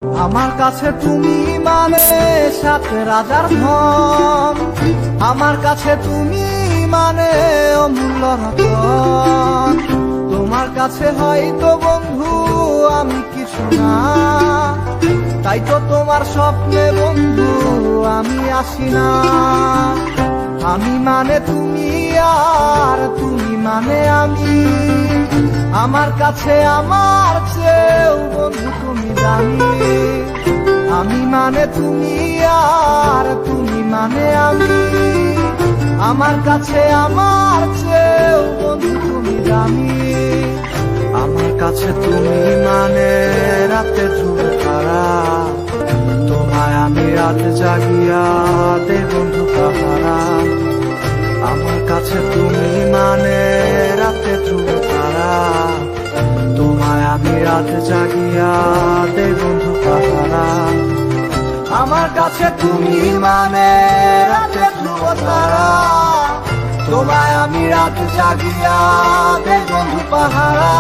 আমার কাছে তুমি মানে সাত রাজার ধন, আমার কাছে তুমি মানে অমূল্য রতন। তোমার কাছে হয়তো বন্ধু আমি কিছু না, তাই তো তোমার স্বপ্নে বন্ধু আমি আসি না। আমি মানে তুমি আর তুমি মানে আমি, আমার কাছে আমার চেয়েও বন্ধু তুমি দামি। আমি মানে তুমি আর তুমি মানে আমি, আমার কাছে আমার চেয়েও বন্ধু তুমি দামি। আমার কাছে তুমি মানে রাতে ঝুলে তারা, তোমায় আমি রাত জাগিয়া দে বন্ধু পাহারা। আমার কাছে তুমি মানে রাতে ঝুলে তারা, তোমায় আমি রাত জাগিয়া দে বন্ধু পাহারা। আমার কাছে তুমি মানে রাতে ধ্রুব তারা, তোমায় আমি রাত জাগিয়া দে বন্ধু পাহারা।